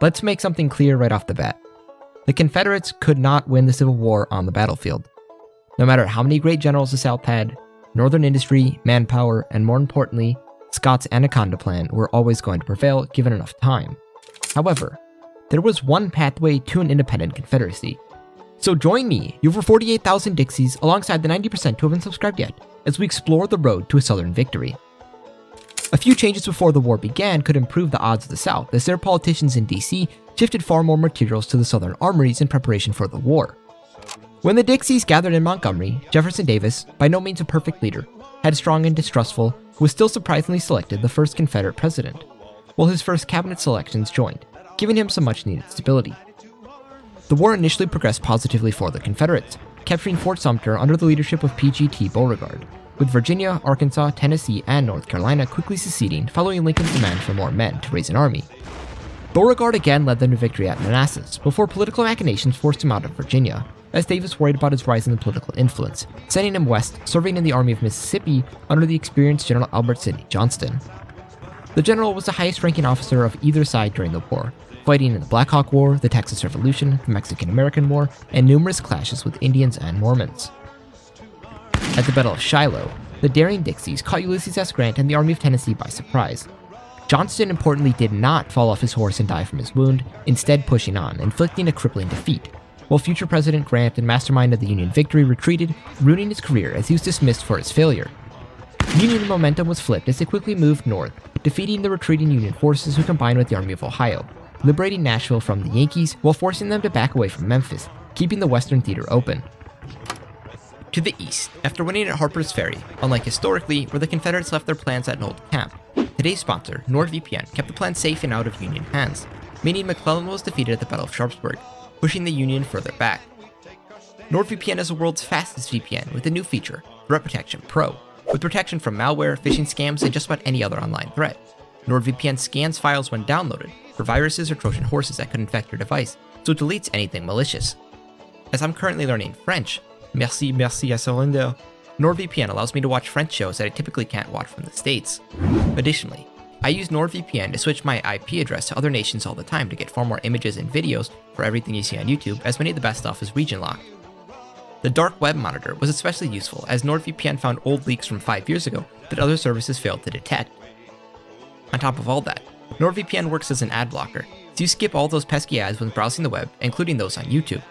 Let's make something clear right off the bat. The Confederates could not win the Civil War on the battlefield. No matter how many great generals the South had, Northern industry, manpower, and more importantly, Scott's Anaconda Plan were always going to prevail given enough time. However, there was one pathway to an independent Confederacy. So join me, the over 48,000 Dixies, alongside the 90% who haven't subscribed yet, as we explore the road to a Southern victory. A few changes before the war began could improve the odds of the South, as their politicians in DC shifted far more materials to the Southern armories in preparation for the war. When the Dixies gathered in Montgomery, Jefferson Davis, by no means a perfect leader, headstrong and distrustful, was still surprisingly selected the first Confederate president, while his first cabinet selections joined, giving him some much-needed stability. The war initially progressed positively for the Confederates, capturing Fort Sumter under the leadership of P.G.T. Beauregard, with Virginia, Arkansas, Tennessee, and North Carolina quickly seceding following Lincoln's demand for more men to raise an army. Beauregard again led them to victory at Manassas, before political machinations forced him out of Virginia, as Davis worried about his rise in political influence, sending him west, serving in the Army of Mississippi under the experienced General Albert Sidney Johnston. The general was the highest-ranking officer of either side during the war, fighting in the Black Hawk War, the Texas Revolution, the Mexican-American War, and numerous clashes with Indians and Mormons. At the Battle of Shiloh, the daring Dixies caught Ulysses S. Grant and the Army of Tennessee by surprise. Johnston importantly did not fall off his horse and die from his wound, instead pushing on, inflicting a crippling defeat, while future President Grant and mastermind of the Union victory retreated, ruining his career as he was dismissed for his failure. Union momentum was flipped as they quickly moved north, defeating the retreating Union forces who combined with the Army of Ohio, liberating Nashville from the Yankees while forcing them to back away from Memphis, keeping the Western theater open. To the east, after winning at Harper's Ferry, unlike historically where the Confederates left their plans at an old camp, today's sponsor, NordVPN, kept the plan safe and out of Union hands, meaning McClellan was defeated at the Battle of Sharpsburg, pushing the Union further back. NordVPN is the world's fastest VPN with a new feature, Threat Protection Pro, with protection from malware, phishing scams, and just about any other online threat. NordVPN scans files when downloaded for viruses or Trojan horses that could infect your device, so it deletes anything malicious. As I'm currently learning French, merci à surrender, NordVPN allows me to watch French shows that I typically can't watch from the States. Additionally, I use NordVPN to switch my IP address to other nations all the time to get far more images and videos for everything you see on YouTube, as many of the best stuff is region locked. The Dark Web Monitor was especially useful, as NordVPN found old leaks from 5 years ago that other services failed to detect. On top of all that, NordVPN works as an ad blocker, so you skip all those pesky ads when browsing the web, including those on YouTube.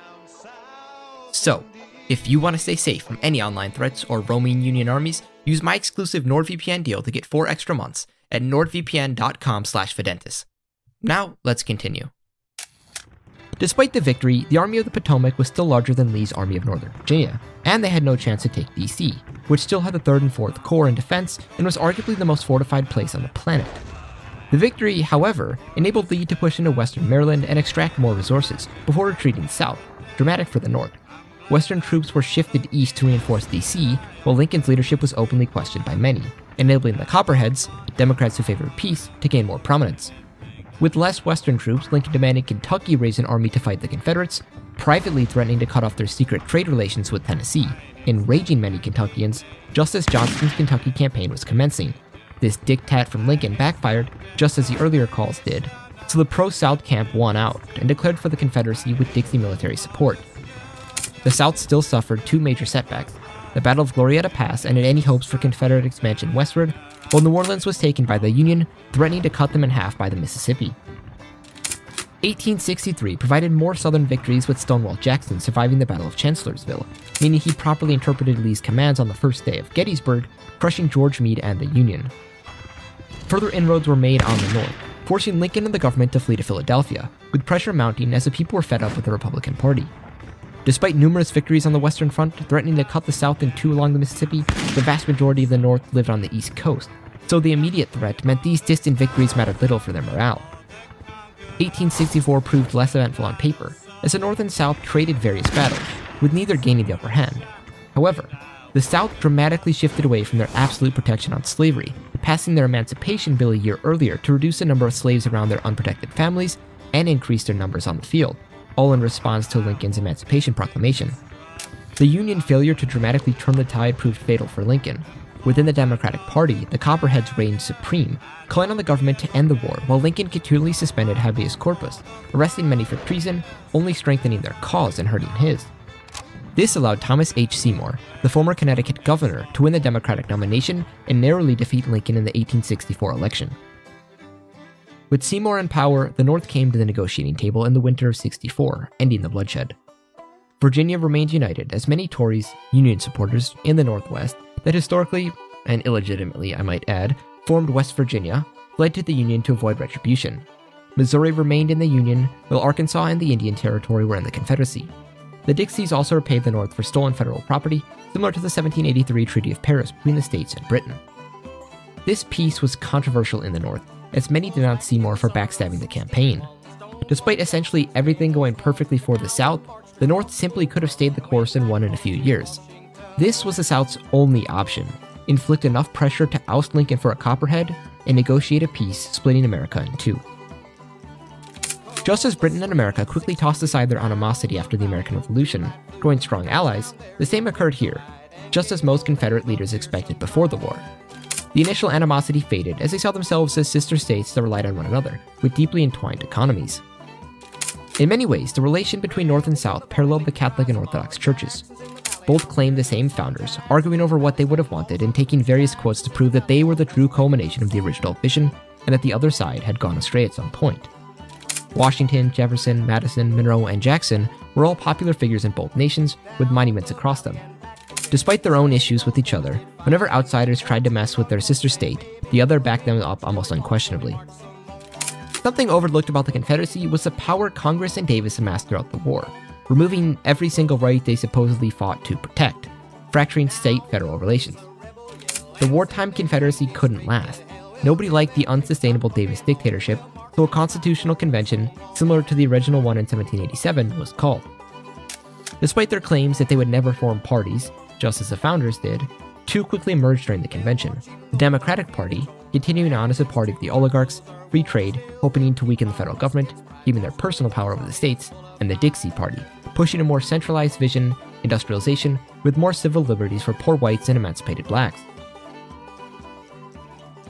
So, if you want to stay safe from any online threats or roaming Union armies, use my exclusive NordVPN deal to get 4 extra months at nordvpn.com/Fidentis. Now, let's continue. Despite the victory, the Army of the Potomac was still larger than Lee's Army of Northern Virginia, and they had no chance to take DC, which still had the 3rd and 4th Corps in defense and was arguably the most fortified place on the planet. The victory, however, enabled Lee to push into western Maryland and extract more resources, before retreating south, dramatic for the North. Western troops were shifted east to reinforce DC, while Lincoln's leadership was openly questioned by many, enabling the Copperheads, Democrats who favored peace, to gain more prominence. With less Western troops, Lincoln demanded Kentucky raise an army to fight the Confederates, privately threatening to cut off their secret trade relations with Tennessee, enraging many Kentuckians, just as Johnston's Kentucky campaign was commencing. This diktat from Lincoln backfired, just as the earlier calls did, so the pro-South camp won out and declared for the Confederacy with Dixie military support. The South still suffered 2 major setbacks, the Battle of Glorietta Pass ended any hopes for Confederate expansion westward, while New Orleans was taken by the Union, threatening to cut them in half by the Mississippi. 1863 provided more Southern victories, with Stonewall Jackson surviving the Battle of Chancellorsville, meaning he properly interpreted Lee's commands on the first day of Gettysburg, crushing George Meade and the Union. Further inroads were made on the North, forcing Lincoln and the government to flee to Philadelphia, with pressure mounting as the people were fed up with the Republican Party. Despite numerous victories on the Western Front, threatening to cut the South in 2 along the Mississippi, the vast majority of the North lived on the East Coast, so the immediate threat meant these distant victories mattered little for their morale. 1864 proved less eventful on paper, as the North and South traded various battles, with neither gaining the upper hand. However, the South dramatically shifted away from their absolute protection on slavery, passing their Emancipation Bill a year earlier to reduce the number of slaves around their unprotected families and increase their numbers on the field, all in response to Lincoln's Emancipation Proclamation. The Union failure to dramatically turn the tide proved fatal for Lincoln, Within the Democratic Party, the Copperheads reigned supreme, calling on the government to end the war, while Lincoln continually suspended habeas corpus, arresting many for treason, only strengthening their cause and hurting his. This allowed Thomas H. Seymour, the former Connecticut governor, to win the Democratic nomination and narrowly defeat Lincoln in the 1864 election. With Seymour in power, the North came to the negotiating table in the winter of '64, ending the bloodshed. Virginia remained united, as many Tories, Union supporters in the Northwest, that historically, and illegitimately I might add, formed West Virginia, fled to the Union to avoid retribution. Missouri remained in the Union, while Arkansas and the Indian Territory were in the Confederacy. The Dixies also repaid the North for stolen federal property, similar to the 1783 Treaty of Paris between the states and Britain. This peace was controversial in the North, as many denounced Seymour for backstabbing the campaign. Despite essentially everything going perfectly for the South, the North simply could have stayed the course and won in a few years. This was the South's only option: inflict enough pressure to oust Lincoln for a Copperhead and negotiate a peace splitting America in two. Just as Britain and America quickly tossed aside their animosity after the American Revolution, growing strong allies, the same occurred here, just as most Confederate leaders expected before the war. The initial animosity faded as they saw themselves as sister states that relied on one another, with deeply entwined economies. In many ways, the relation between North and South paralleled the Catholic and Orthodox churches. Both claimed the same founders, arguing over what they would have wanted and taking various quotes to prove that they were the true culmination of the original vision and that the other side had gone astray at some point. Washington, Jefferson, Madison, Monroe, and Jackson were all popular figures in both nations, with monuments across them. Despite their own issues with each other, whenever outsiders tried to mess with their sister state, the other backed them up almost unquestionably. Something overlooked about the Confederacy was the power Congress and Davis amassed throughout the war, removing every single right they supposedly fought to protect, fracturing state-federal relations. The wartime Confederacy couldn't last. Nobody liked the unsustainable Davis dictatorship, so a constitutional convention, similar to the original one in 1787, was called. Despite their claims that they would never form parties, just as the founders did, two quickly emerged during the convention: the Democratic Party, continuing on as a party of the oligarchs, free trade, hoping to weaken the federal government, keeping their personal power over the states, and the Dixie Party, pushing a more centralized vision, industrialization, with more civil liberties for poor whites and emancipated blacks.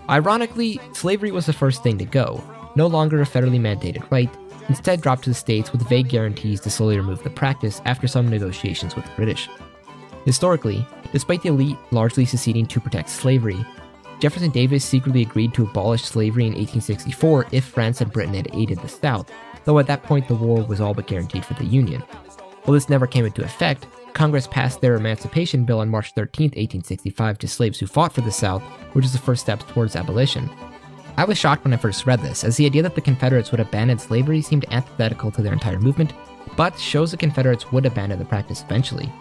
Ironically, slavery was the first thing to go, no longer a federally mandated right, instead dropped to the states with vague guarantees to slowly remove the practice after some negotiations with the British. Historically, despite the elite largely seceding to protect slavery, Jefferson Davis secretly agreed to abolish slavery in 1864 if France and Britain had aided the South, though at that point the war was all but guaranteed for the Union. While this never came into effect, Congress passed their Emancipation Bill on March 13, 1865 to slaves who fought for the South, which is the first step towards abolition. I was shocked when I first read this, as the idea that the Confederates would abandon slavery seemed antithetical to their entire movement, but shows the Confederates would abandon the practice eventually.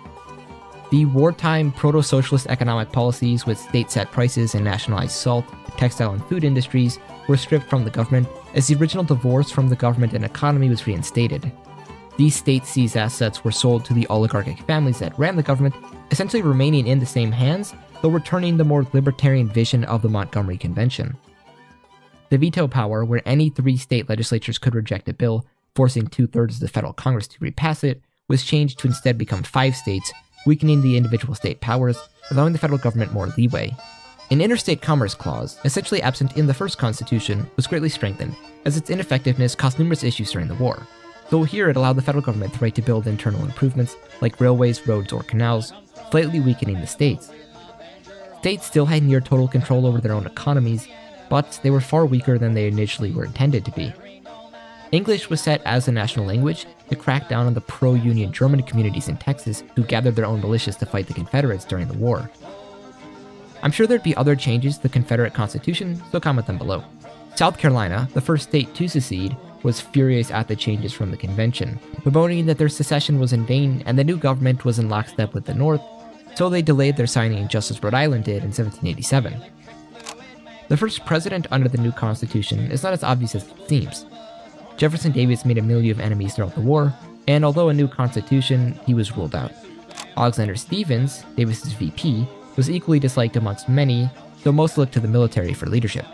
The wartime proto-socialist economic policies with state-set prices and nationalized salt, textile and food industries were stripped from the government, as the original divorce from the government and economy was reinstated. These state-seized assets were sold to the oligarchic families that ran the government, essentially remaining in the same hands, though returning the more libertarian vision of the Montgomery Convention. The veto power, where any 3 state legislatures could reject a bill, forcing 2/3 of the federal Congress to repass it, was changed to instead become 5 states, weakening the individual state powers, allowing the federal government more leeway. An interstate commerce clause, essentially absent in the first Constitution, was greatly strengthened, as its ineffectiveness caused numerous issues during the war. Though here it allowed the federal government the right to build internal improvements, like railways, roads, or canals, slightly weakening the states. States still had near total control over their own economies, but they were far weaker than they initially were intended to be. English was set as a national language to crack down on the pro-Union German communities in Texas who gathered their own militias to fight the Confederates during the war. I'm sure there'd be other changes to the Confederate Constitution, so comment them below. South Carolina, the first state to secede, was furious at the changes from the convention, bemoaning that their secession was in vain and the new government was in lockstep with the North, so they delayed their signing just as Rhode Island did in 1787. The first president under the new Constitution is not as obvious as it seems. Jefferson Davis made a milieu of enemies throughout the war, and although a new Constitution, he was ruled out. Alexander Stephens, Davis's VP, was equally disliked amongst many, though most looked to the military for leadership.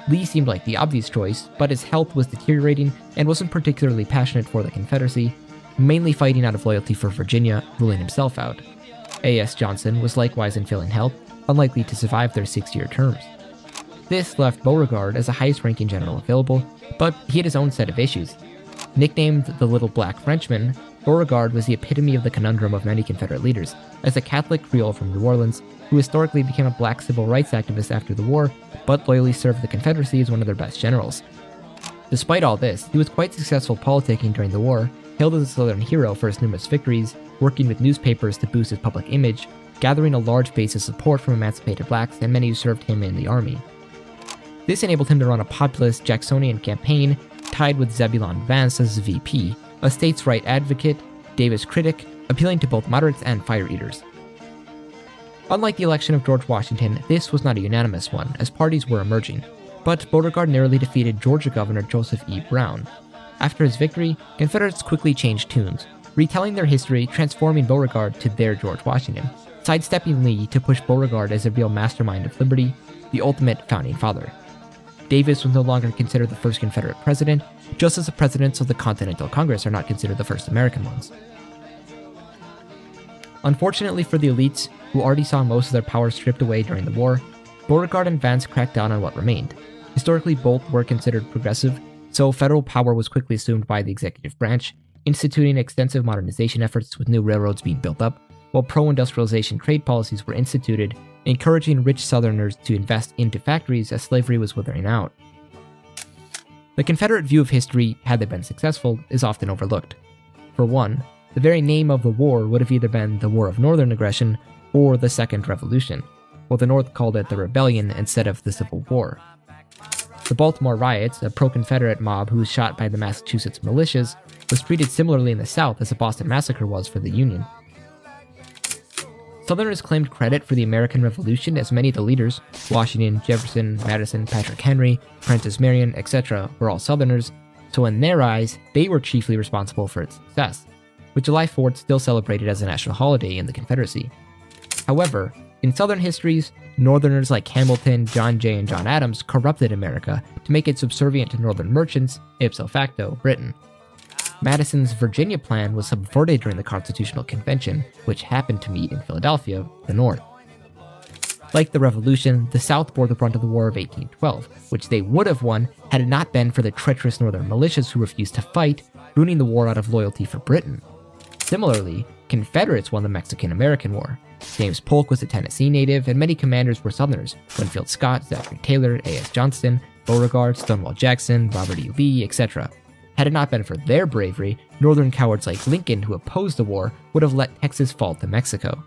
Lee seemed like the obvious choice, but his health was deteriorating and wasn't particularly passionate for the Confederacy, mainly fighting out of loyalty for Virginia, ruling himself out. A.S. Johnson was likewise in failing health, unlikely to survive their 6-year terms. This left Beauregard as the highest-ranking general available, but he had his own set of issues. Nicknamed the Little Black Frenchman, Beauregard was the epitome of the conundrum of many Confederate leaders, as a Catholic Creole from New Orleans who historically became a black civil rights activist after the war, but loyally served the Confederacy as one of their best generals. Despite all this, he was quite successful politicking during the war, hailed as a Southern hero for his numerous victories, working with newspapers to boost his public image, gathering a large base of support from emancipated blacks and many who served him in the army. This enabled him to run a populist Jacksonian campaign tied with Zebulon Vance as VP, a states' right advocate, Davis critic, appealing to both moderates and fire-eaters. Unlike the election of George Washington, this was not a unanimous one, as parties were emerging, but Beauregard narrowly defeated Georgia Governor Joseph E. Brown. After his victory, Confederates quickly changed tunes, retelling their history, transforming Beauregard to their George Washington, sidestepping Lee to push Beauregard as a real mastermind of liberty, the ultimate founding father. Davis was no longer considered the first Confederate president, just as the presidents of the Continental Congress are not considered the first American ones. Unfortunately for the elites, who already saw most of their power stripped away during the war, Beauregard and Vance cracked down on what remained. Historically, both were considered progressive, so federal power was quickly assumed by the executive branch, instituting extensive modernization efforts with new railroads being built up, while pro-industrialization trade policies were instituted, encouraging rich Southerners to invest into factories as slavery was withering out. The Confederate view of history, had they been successful, is often overlooked. For one, the very name of the war would have either been the War of Northern Aggression or the Second Revolution, while the North called it the Rebellion instead of the Civil War. The Baltimore riots, a pro-Confederate mob who was shot by the Massachusetts militias, was treated similarly in the South as the Boston Massacre was for the Union. Southerners claimed credit for the American Revolution, as many of the leaders, Washington, Jefferson, Madison, Patrick Henry, Prentiss Marion, etc., were all Southerners, so in their eyes, they were chiefly responsible for its success, with July 4th still celebrated as a national holiday in the Confederacy. However, in Southern histories, Northerners like Hamilton, John Jay, and John Adams corrupted America to make it subservient to Northern merchants, ipso facto, Britain. Madison's Virginia plan was subverted during the Constitutional Convention, which happened to meet in Philadelphia, the North. Like the Revolution, the South bore the brunt of the War of 1812, which they would have won had it not been for the treacherous Northern militias who refused to fight, ruining the war out of loyalty for Britain. Similarly, Confederates won the Mexican-American War. James Polk was a Tennessee native, and many commanders were Southerners: Winfield Scott, Zachary Taylor, A.S. Johnston, Beauregard, Stonewall Jackson, Robert E. Lee, etc. Had it not been for their bravery, Northern cowards like Lincoln, who opposed the war, would have let Texas fall to Mexico.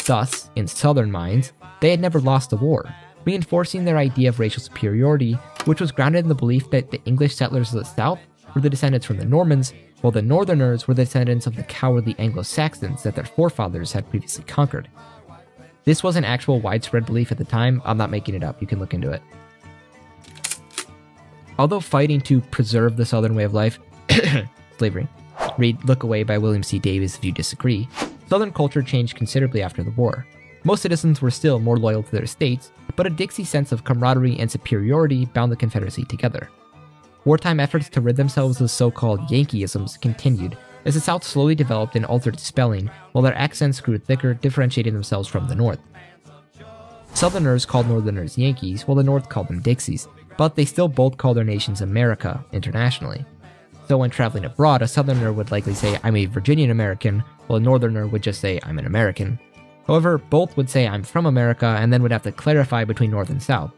Thus, in Southern minds, they had never lost the war, reinforcing their idea of racial superiority, which was grounded in the belief that the English settlers of the South were the descendants from the Normans, while the Northerners were the descendants of the cowardly Anglo-Saxons that their forefathers had previously conquered. This was an actual widespread belief at the time. I'm not making it up, you can look into it. Although fighting to preserve the Southern way of life, slavery, read Look Away by William C. Davis if you disagree, Southern culture changed considerably after the war. Most citizens were still more loyal to their states, but a Dixie sense of camaraderie and superiority bound the Confederacy together. Wartime efforts to rid themselves of so-called Yankeeisms continued, as the South slowly developed and altered spelling, while their accents grew thicker, differentiating themselves from the North. Southerners called Northerners Yankees, while the North called them Dixies, but they still both call their nations America internationally. So when traveling abroad, a Southerner would likely say, I'm a Virginian American, while a Northerner would just say, I'm an American. However, both would say, I'm from America, and then would have to clarify between North and South.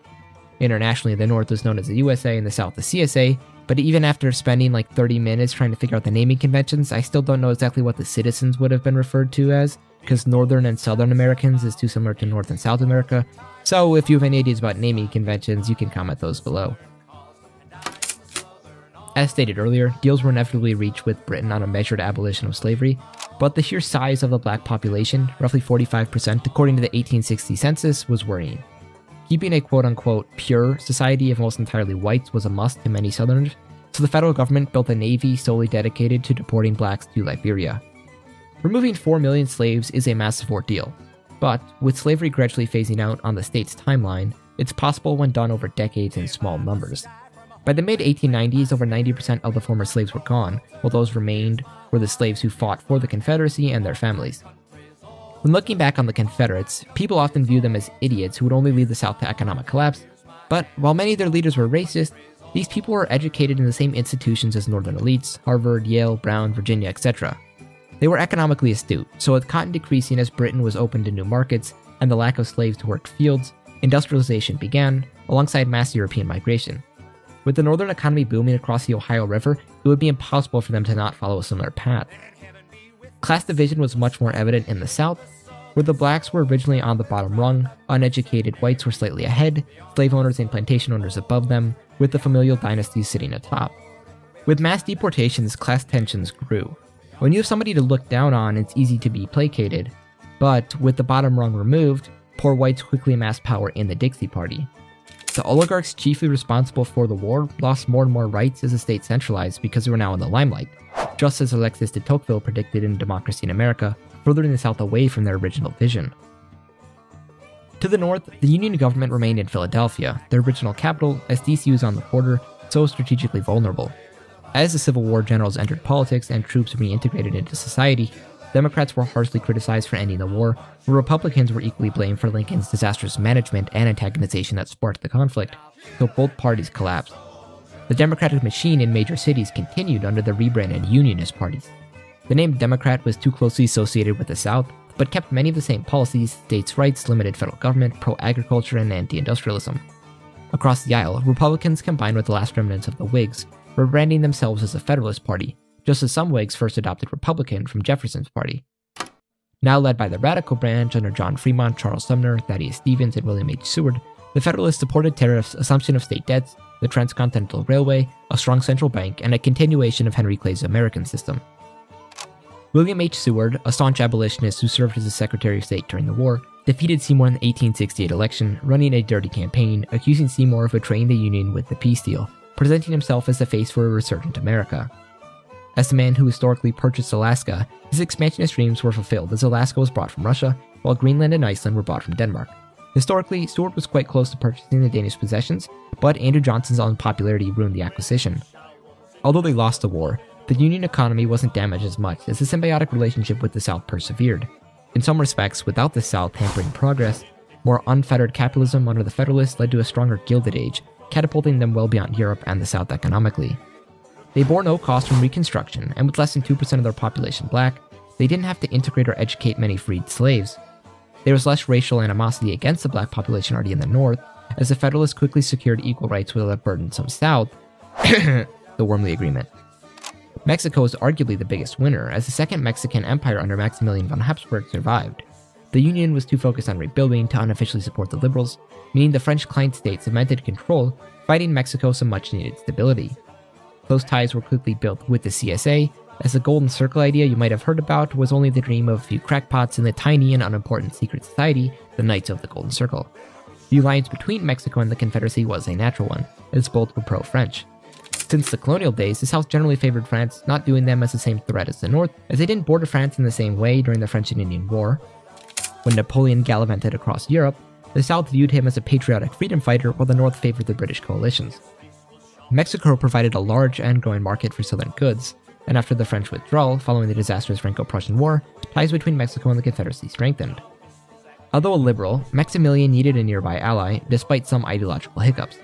Internationally, the North was known as the USA and the South the CSA, but even after spending like 30 minutes trying to figure out the naming conventions, I still don't know exactly what the citizens would have been referred to as, because Northern and Southern Americans is too similar to North and South America. So if you have any ideas about naming conventions, you can comment those below. As stated earlier, deals were inevitably reached with Britain on a measured abolition of slavery, but the sheer size of the black population, roughly 45% according to the 1860 census, was worrying. Keeping a quote-unquote pure society of almost entirely whites was a must to many Southerners, so the federal government built a navy solely dedicated to deporting blacks to Liberia. Removing 4 million slaves is a massive ordeal, but with slavery gradually phasing out on the state's timeline, it's possible when done over decades in small numbers. By the mid-1890s, over 90% of the former slaves were gone, while those remained were the slaves who fought for the Confederacy and their families. When looking back on the Confederates, people often view them as idiots who would only lead the South to economic collapse, but while many of their leaders were racist, these people were educated in the same institutions as Northern elites, Harvard, Yale, Brown, Virginia, etc. They were economically astute, so with cotton decreasing as Britain was open to new markets and the lack of slaves to work fields, industrialization began, alongside mass European migration. With the northern economy booming across the Ohio River, it would be impossible for them to not follow a similar path. Class division was much more evident in the South, where the blacks were originally on the bottom rung, uneducated whites were slightly ahead, slave owners and plantation owners above them, with the familial dynasties sitting atop. With mass deportations, class tensions grew. When you have somebody to look down on, it's easy to be placated, but with the bottom rung removed, poor whites quickly amassed power in the Dixie Party. The oligarchs chiefly responsible for the war lost more and more rights as the state centralized because they were now in the limelight, just as Alexis de Tocqueville predicted in Democracy in America, furthering the South away from their original vision. To the north, the Union government remained in Philadelphia, their original capital, as DC was on the border, so strategically vulnerable. As the Civil War generals entered politics and troops reintegrated into society, Democrats were harshly criticized for ending the war, while Republicans were equally blamed for Lincoln's disastrous management and antagonization that sparked the conflict, so both parties collapsed. The Democratic machine in major cities continued under the rebranded Unionist parties. The name Democrat was too closely associated with the South, but kept many of the same policies: states' rights, limited federal government, pro-agriculture, and anti-industrialism. Across the aisle, Republicans combined with the last remnants of the Whigs, rebranding themselves as the Federalist Party, just as some Whigs first adopted Republican from Jefferson's party. Now led by the radical branch under John Fremont, Charles Sumner, Thaddeus Stevens, and William H. Seward, the Federalists supported tariffs, assumption of state debts, the Transcontinental Railway, a strong central bank, and a continuation of Henry Clay's American system. William H. Seward, a staunch abolitionist who served as the Secretary of State during the war, defeated Seymour in the 1868 election, running a dirty campaign, accusing Seymour of betraying the Union with the peace deal, presenting himself as the face for a resurgent America. As the man who historically purchased Alaska, his expansionist dreams were fulfilled as Alaska was bought from Russia, while Greenland and Iceland were bought from Denmark. Historically, Seward was quite close to purchasing the Danish possessions, but Andrew Johnson's unpopularity ruined the acquisition. Although they lost the war, the Union economy wasn't damaged as much as the symbiotic relationship with the South persevered. In some respects, without the South hampering progress, more unfettered capitalism under the Federalists led to a stronger Gilded Age, catapulting them well beyond Europe and the South economically. They bore no cost from Reconstruction, and with less than 2% of their population black, they didn't have to integrate or educate many freed slaves. There was less racial animosity against the black population already in the North, as the Federalists quickly secured equal rights with a burdensome South, the Wormley Agreement. Mexico is arguably the biggest winner, as the Second Mexican Empire under Maximilian von Habsburg survived. The Union was too focused on rebuilding to unofficially support the Liberals, meaning the French client state cemented control, providing Mexico some much-needed stability. Close ties were quickly built with the CSA, as the Golden Circle idea you might have heard about was only the dream of a few crackpots in the tiny and unimportant secret society, the Knights of the Golden Circle. The alliance between Mexico and the Confederacy was a natural one, as both were pro-French. Since the colonial days, the South generally favored France, not viewing them as the same threat as the North, as they didn't border France in the same way during the French and Indian War. When Napoleon gallivanted across Europe, the South viewed him as a patriotic freedom fighter while the North favored the British coalitions. Mexico provided a large and growing market for southern goods, and after the French withdrawal following the disastrous Franco-Prussian War, ties between Mexico and the Confederacy strengthened. Although a liberal, Maximilian needed a nearby ally, despite some ideological hiccups.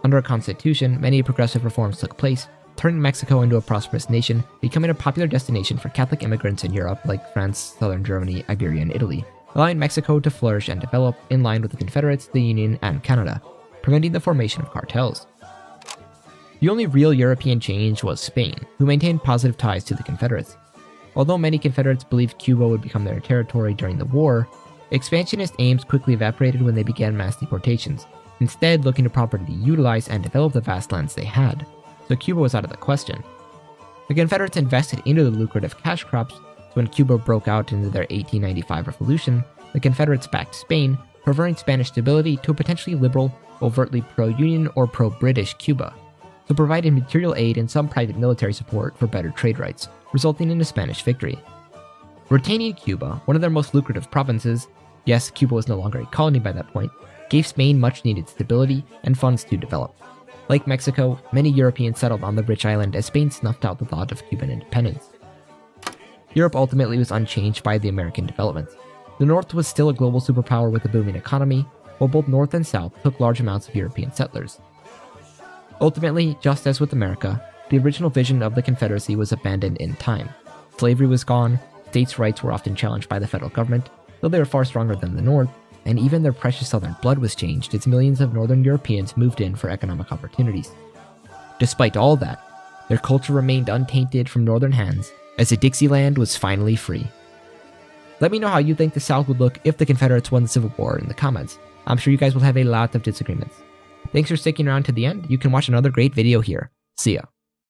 Under a constitution, many progressive reforms took place, turning Mexico into a prosperous nation, becoming a popular destination for Catholic immigrants in Europe like France, southern Germany, Iberia, and Italy, allowing Mexico to flourish and develop in line with the Confederates, the Union, and Canada, preventing the formation of cartels. The only real European change was Spain, who maintained positive ties to the Confederates. Although many Confederates believed Cuba would become their territory during the war, expansionist aims quickly evaporated when they began mass deportations, instead looking to properly utilize and develop the vast lands they had, so Cuba was out of the question. The Confederates invested into the lucrative cash crops, so when Cuba broke out into their 1895 revolution, the Confederates backed Spain, preferring Spanish stability to a potentially liberal, overtly pro-Union or pro-British Cuba, so provided material aid and some private military support for better trade rights, resulting in a Spanish victory. Retaining Cuba, one of their most lucrative provinces, yes, Cuba was no longer a colony by that point, gave Spain much-needed stability and funds to develop. Like Mexico, many Europeans settled on the rich island as Spain snuffed out the thought of Cuban independence. Europe ultimately was unchanged by the American developments. The North was still a global superpower with a booming economy, while both North and South took large amounts of European settlers. Ultimately, just as with America, the original vision of the Confederacy was abandoned in time. Slavery was gone, states' rights were often challenged by the federal government, though they were far stronger than the North, and even their precious southern blood was changed as millions of northern Europeans moved in for economic opportunities. Despite all that, their culture remained untainted from northern hands, as the Dixieland was finally free. Let me know how you think the South would look if the Confederates won the Civil War in the comments. I'm sure you guys will have a lot of disagreements. Thanks for sticking around to the end. You can watch another great video here. See ya.